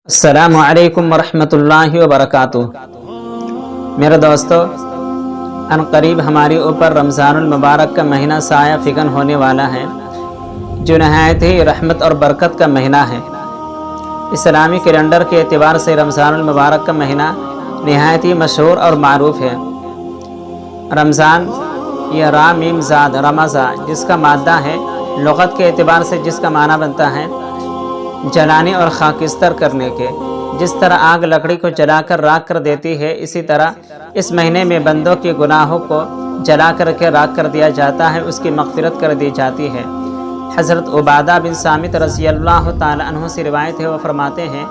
السلام علیکم ورحمۃ اللہ وبرکاتہ۔ میرے دوستو، ان قریب ہمارے اوپر رمضان المبارک کا مہینہ سایہ فکن ہونے والا ہے، جو نہایت ہی رحمت اور برکت کا مہینہ ہے۔ اسلامی کیلنڈر کے اعتبار سے رمضان المبارک کا مہینہ نہایت ہی مشہور اور معروف ہے۔ رمضان یا را میم زاد رمضان، جس کا مادہ ہے، لغت کے اعتبار سے جس کا معنی بنتا ہے جلانے اور خاکستر کرنے کے۔ جس طرح آگ لکڑی کو جلا کر راکھ کر دیتی ہے، اسی طرح اس مہینے میں بندوں کے گناہوں کو جلا کر کے راکھ کر دیا جاتا ہے، اس کی مغفرت کر دی جاتی ہے۔ حضرت عبادہ بن صامت رضی اللہ تعالی عنہ سے روایت ہے، وہ فرماتے ہیں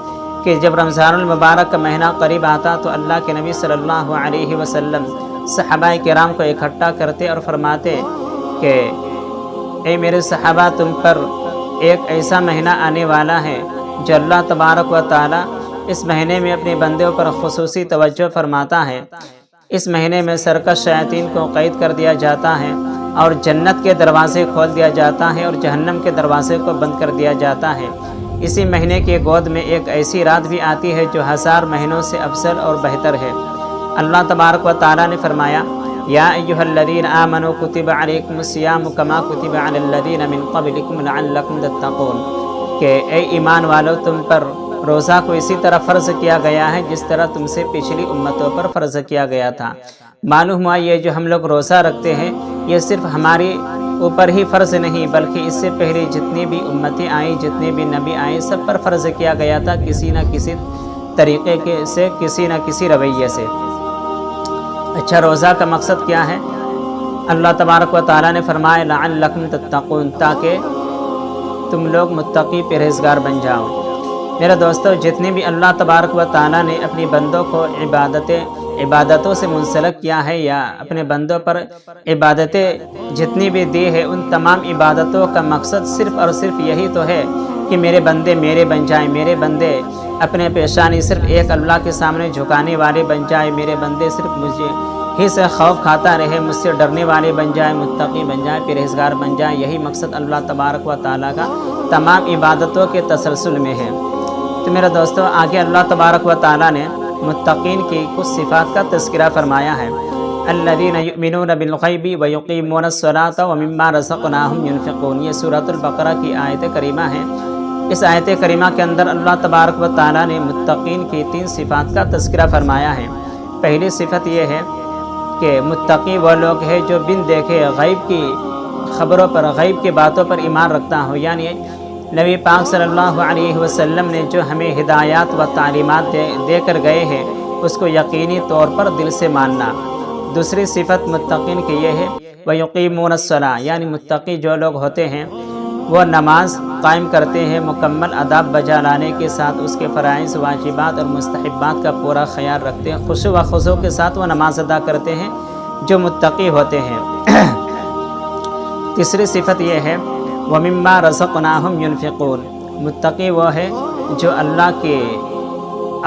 کہ جب رمضان المبارک کا مہینہ قریب آتا تو اللہ کے نبی صلی اللہ علیہ وسلم صحابہ کرام کو اکٹھا کرتے اور فرماتے کہ اے میرے صحابہ، تم پر ایک ایسا مہینہ آنے والا ہے جو اللہ تبارک و تعالی اس مہینے میں اپنے بندوں پر خصوصی توجہ فرماتا ہے۔ اس مہینے میں سرکش شیاطین کو قید کر دیا جاتا ہے اور جنت کے دروازے کھول دیا جاتا ہے اور جہنم کے دروازے کو بند کر دیا جاتا ہے۔ اسی مہینے کی گود میں ایک ایسی رات بھی آتی ہے جو 1000 مہینوں سے افضل اور بہتر ہے۔ اللہ تبارک و تعالی نے فرمایا، یا ایھا الذین آمنوا کتب علیکم الصیام کما کتب علی الذین من قبلکم لعلکم تتقون، کہ اے ایمان والو، تم پر روزہ کو اسی طرح فرض کیا گیا ہے جس طرح تم سے پچھلی امتوں پر فرض کیا گیا تھا۔ معلوم ہوا یہ جو ہم لوگ روزہ رکھتے ہیں، یہ صرف ہماری اوپر ہی فرض نہیں بلکہ اس سے پہلے جتنی بھی امتیں آئیں، جتنے بھی نبی آئے، سب پر فرض کیا گیا تھا، کسی نہ کسی طریقے سے، کسی نہ کسی رویے سے۔ اچھا، روزہ کا مقصد کیا ہے؟ اللہ تبارک و تعالیٰ نے فرمایا لعلکم تتقون، تاکہ تم لوگ متقی پرہیزگار بن جاؤ۔ میرے دوستو، جتنے بھی اللہ تبارک و تعالیٰ نے اپنی بندوں کو عبادتوں سے منسلک کیا ہے، یا اپنے بندوں پر عبادتیں جتنی بھی دی ہے، ان تمام عبادتوں کا مقصد صرف اور صرف یہی تو ہے کہ میرے بندے میرے بن جائیں، میرے بندے اپنے پیشانی صرف ایک اللہ کے سامنے جھکانے والے بن جائیں، میرے بندے صرف مجھے ہی سے خوف کھاتا رہے، مجھ سے ڈرنے والے بن جائیں، متقی بن جائیں، پرہیزگار بن جائیں۔ یہی مقصد اللہ تبارک و تعالیٰ کا تمام عبادتوں کے تسلسل میں ہے۔ تو میرے دوستو، آگے اللہ تبارک و تعالیٰ نے متقین کی کچھ صفات کا تذکرہ فرمایا ہے۔ الذین یؤمنون بالغیب ویقیمون الصلاۃ ومما رزقناہم ینفقون، یہ سورۃ البقرہ کی آیت کریمہ ہے۔ اس آیت کریمہ کے اندر اللہ تبارک و تعالیٰ نے متقین کی 3 صفات کا تذکرہ فرمایا ہے۔ پہلی صفت یہ ہے کہ متقی وہ لوگ ہیں جو بن دیکھے غیب کی خبروں پر، غیب کی باتوں پر ایمان رکھتا ہو، یعنی نبی پاک صلی اللہ علیہ وسلم نے جو ہمیں ہدایات و تعلیمات دے کر گئے ہیں، اس کو یقینی طور پر دل سے ماننا۔ دوسری صفت متقین کی یہ ہے وَيُقِيمُونَ الصَّلَاةَ، یعنی متقی جو لوگ ہوتے ہیں وہ نماز قائم کرتے ہیں، مکمل آداب بجا لانے کے ساتھ اس کے فرائض، واجبات اور مستحبات کا پورا خیال رکھتے ہیں، خشوع و خضوع کے ساتھ وہ نماز ادا کرتے ہیں، جو متقی ہوتے ہیں۔ تیسری صفت یہ ہے وَمِمَّا رَزَقْنَاهُمْ يُنْفِقُونَ، متقی وہ ہے جو اللہ کے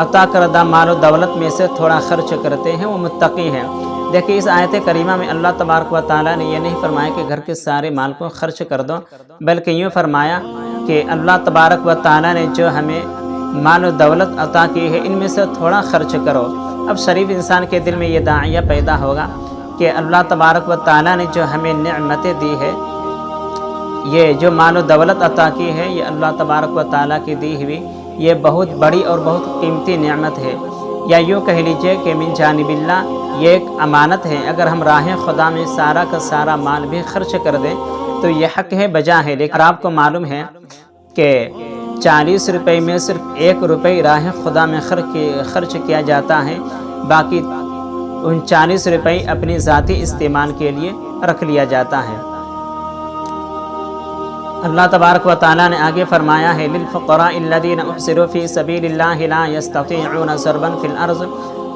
عطا کردہ مال و دولت میں سے تھوڑا خرچ کرتے ہیں، وہ متقی ہیں۔ دیکھیں، اس آیت کریمہ میں اللہ تبارک و تعالیٰ نے یہ نہیں فرمایا کہ گھر کے سارے مال کو خرچ کر دو، بلکہ یوں فرمایا کہ اللہ تبارک و تعالیٰ نے جو ہمیں مال و دولت عطا کی ہے، ان میں سے تھوڑا خرچ کرو۔ اب شریف انسان کے دل میں یہ داعیہ پیدا ہوگا کہ اللہ تبارک و تعالیٰ نے جو ہمیں نعمتیں دی ہے، یہ جو مال و دولت عطا کی ہے، یہ اللہ تبارک و تعالیٰ کی دی ہوئی یہ بہت بڑی اور بہت قیمتی نعمت ہے، یا یوں کہہ لیجئے کہ من جانب اللہ، یہ ایک امانت ہے۔ اگر ہم راہ خدا میں سارا کا سارا مال بھی خرچ کر دیں تو یہ حق ہے، بجا ہے، لیکن آپ کو معلوم ہے کہ 40 روپے میں صرف 1 روپے راہ خدا میں خرچ کیا جاتا ہے، باقی 39 روپے اپنی ذاتی استعمال کے لیے رکھ لیا جاتا ہے۔ اللہ تبارک و تعالیٰ نے آگے فرمایا ہے للفقراء الذین احصروا فی سبیل اللہ لا یستطیعون ضربا فی الارض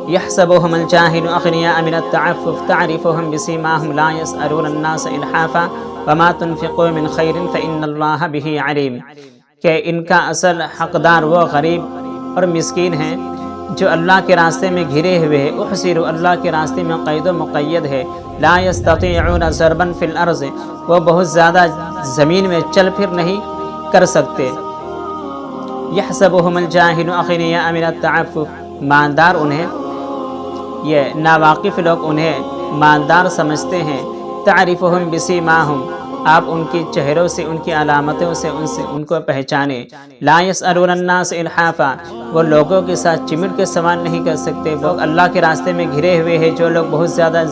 یحسبهم الجاہل اغنیاء من التعفف تعرفهم بسیماهم لا یسألون الناس الحافا وما تنفقوا من خیر فإن اللہ به علیم، کہ ان کا اصل حقدار وہ غریب اور مسکین ہیں جو اللہ کے راستے میں گھرے ہوئے ہیں، احصروا، اللہ کے راستے میں قید و مقید ہے، لا یستطیعون ضربا فی الارض، وہ بہت زیادہ زمین میں چل پھر نہیں کر سکتے، یحسبہم الجاہل اغنیاء من التعفف، مالدار انہیں، یہ ناواقف لوگ انہیں مالدار سمجھتے ہیں، تعرفہم بسیماہم، آپ ان کی چہروں سے، ان کی علامتوں سے ان کو پہچانے، لا یسألون الناس الحافا، وہ لوگوں کے ساتھ چمٹ کے سوال نہیں کر سکتے، لوگ اللہ کے راستے میں گھرے ہوئے ہیں، جو لوگ بہت زیادہ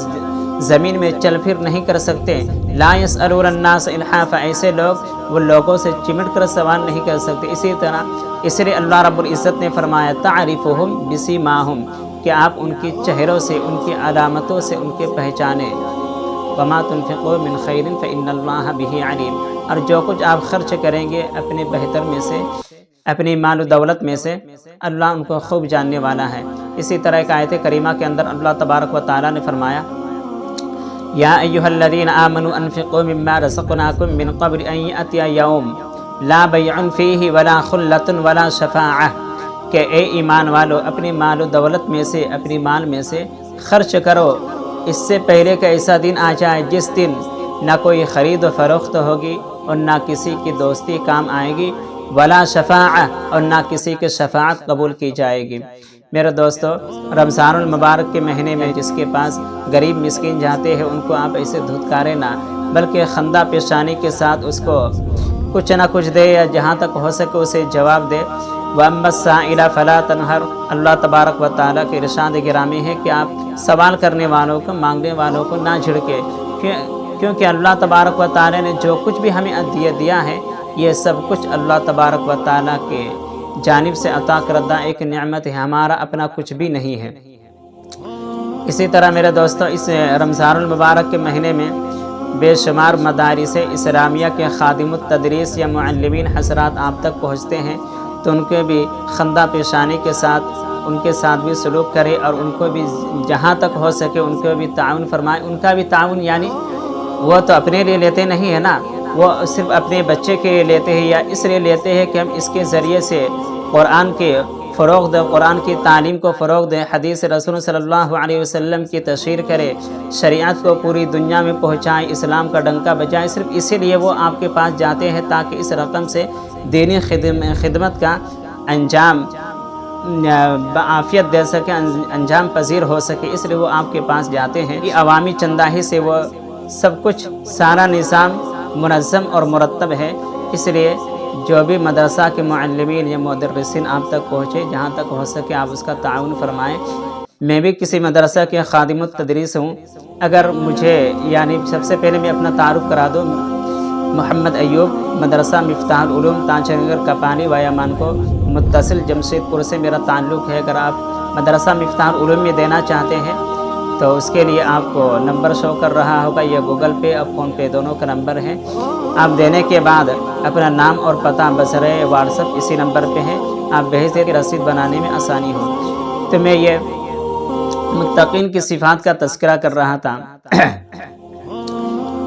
زمین میں چل پھر نہیں کر سکتے، لا یسألون الناس الحافا، ایسے لوگ وہ لوگوں سے چمٹ کر سوال نہیں کر سکتے۔ اسی طرح اس لیے اللہ رب العزت نے فرمایا تعرفہم بسیماہم، کہ آپ ان کی چہروں سے، ان کی علامتوں سے ان کے پہچانے، وما تنفقوا من خیر فإن اللہ بہ علیم، اور جو کچھ آپ خرچ کریں گے اپنے بہتر میں سے، اپنی مال و دولت میں سے، اللہ ان کو خوب جاننے والا ہے۔ اسی طرح ایک آیت کریمہ کے اندر اللہ تبارک و تعالیٰ نے فرمایا یا ایھا الذین آمنوا انفقوا مما رزقناکم من قبل ان یأتی یوم لا بیع فیہ ولا خلۃ ولا شفاعہ، کہ اے ایمان والو اپنی مال و دولت میں سے، اپنی مال میں سے خرچ کرو، اس سے پہلے کہ ایسا دن آ جائے جس دن نہ کوئی خرید و فروخت ہوگی اور نہ کسی کی دوستی کام آئے گی، ولا شفاعہ، اور نہ کسی کی شفاعت قبول کی جائے گی۔ میرے دوستو، رمضان المبارک کے مہینے میں جس کے پاس غریب مسکین جاتے ہیں ان کو آپ ایسے دھتکارے نہ، بلکہ خندہ پیشانی کے ساتھ اس کو کچھ نہ کچھ دے، یا جہاں تک ہو سکے اسے جواب دے۔ وَأَمَّا السَّائِلَ فَلَا تَنْهَرْ، اللہ تبارک و تعالیٰ کے ارشاد گرامی ہے کہ آپ سوال کرنے والوں کو، مانگنے والوں کو نہ جھڑکے، کیونکہ اللہ تبارک و تعالیٰ نے جو کچھ بھی ہمیں دیا ہے یہ سب کچھ اللہ تبارک و تعالیٰ کے جانب سے عطا کردہ ایک نعمت ہے، ہمارا اپنا کچھ بھی نہیں ہے۔ اسی طرح میرے دوستو، اس رمضان المبارک کے مہینے میں بے شمار مدارس اسلامیہ کے خادم التدریس یا معلمین حضرات آپ تک پہنچتے ہیں، تو ان کے بھی خندہ پیشانی کے ساتھ ان کے ساتھ بھی سلوک کرے، اور ان کو بھی جہاں تک ہو سکے ان کو بھی تعاون فرمائے۔ ان کا بھی تعاون یعنی وہ تو اپنے لیے لیتے نہیں ہے نا، وہ صرف اپنے بچے کے لیے لیتے ہیں، یا اس لیے لیتے ہیں کہ ہم اس کے ذریعے سے قرآن کے فروغ دیں، قرآن کی تعلیم کو فروغ دیں، حدیث رسول صلی اللہ علیہ وسلم کی تشہیر کرے، شریعت کو پوری دنیا میں پہنچائیں، اسلام کا ڈنکا بجائے، صرف اسی لیے وہ آپ کے پاس جاتے ہیں تاکہ اس رقم سے دینی خدمت کا انجام بعافیت دے سکے، انجام پذیر ہو سکے، اس لیے وہ آپ کے پاس جاتے ہیں۔ یہ عوامی چنداہی سے وہ سب کچھ، سارا نظام منظم اور مرتب ہے، اس لیے جو بھی مدرسہ کے معلمین یا مدرسین آپ تک پہنچے، جہاں تک ہو سکے آپ اس کا تعاون فرمائیں۔ میں بھی کسی مدرسہ کے خادم التدریس ہوں، اگر مجھے یعنی سب سے پہلے میں اپنا تعارف کرا دوں، محمد ایوب، مدرسہ مفتاح العلوم تانچہ نگر کپانی وایا مان کو متصل جمشید پور سے میرا تعلق ہے۔ اگر آپ مدرسہ مفتاح العلوم میں دینا چاہتے ہیں تو اس کے لیے آپ کو نمبر شو کر رہا ہوگا، یہ گوگل پے اور فون پے دونوں کا نمبر ہے۔ آپ دینے کے بعد اپنا نام اور پتہ بذریعہ واٹس ایپ اسی نمبر پہ ہے، آپ بھیج دیں کہ رسید بنانے میں آسانی ہو۔ تو میں یہ متقین کی صفات کا تذکرہ کر رہا تھا۔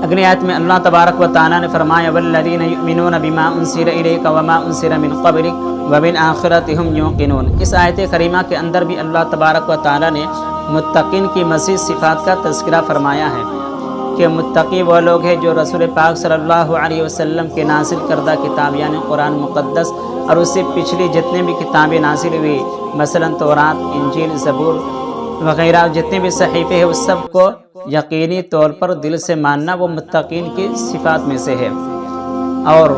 اگلی آیت میں اللہ تبارک و تعالیٰ نے فرمایا والذین یؤمنون بما انزل الیک وما انزل من قبلک وبالآخرۃ ھم یوقنون۔ اس آیت کریمہ کے اندر بھی اللہ تبارک و تعالیٰ نے متقین کی مزید صفات کا تذکرہ فرمایا ہے کہ متقی وہ لوگ ہیں جو رسول پاک صلی اللہ علیہ وسلم کے نازل کردہ کتاب یعنی قرآن مقدس اور اس سے پچھلی جتنے بھی کتابیں نازل ہوئی، مثلا تورات، انجیل، زبور وغیرہ جتنے بھی صحیفے ہیں، اس سب کو یقینی طور پر دل سے ماننا وہ متقین کی صفات میں سے ہے۔ اور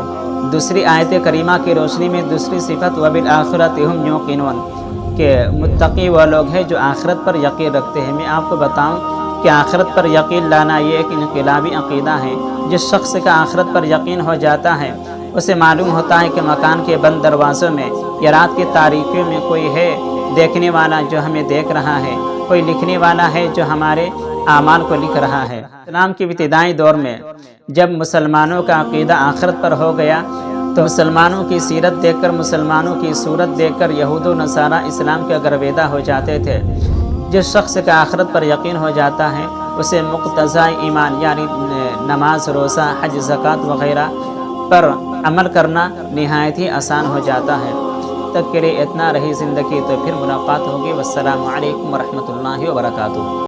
دوسری آیت کریمہ کی روشنی میں دوسری صفت وبالآخرۃ ھم یوقنون، کہ متقی وہ لوگ ہیں جو آخرت پر یقین رکھتے ہیں۔ میں آپ کو بتاؤں کہ آخرت پر یقین لانا یہ ایک انقلابی عقیدہ ہے۔ جس شخص کا آخرت پر یقین ہو جاتا ہے اسے معلوم ہوتا ہے کہ مکان کے بند دروازوں میں یا رات کی تاریکیوں میں کوئی ہے دیکھنے والا جو ہمیں دیکھ رہا ہے، کوئی لکھنے والا ہے جو ہمارے اعمال کو لکھ رہا ہے۔ اسلام کے ابتدائی دور میں جب مسلمانوں کا عقیدہ آخرت پر ہو گیا تو مسلمانوں کی سیرت دیکھ کر، مسلمانوں کی صورت دیکھ کر یہود و نصارہ اسلام کے گرویدہ ہو جاتے تھے۔ جس شخص کا آخرت پر یقین ہو جاتا ہے اسے مقتضی ایمان یعنی نماز، روزہ، حج، زکوٰۃ وغیرہ پر عمل کرنا نہایت ہی آسان ہو جاتا ہے۔ تک کے لیے اتنا رہی زندگی، تو پھر ملاقات ہوگی۔ والسلام علیکم ورحمۃ اللہ وبرکاتہ۔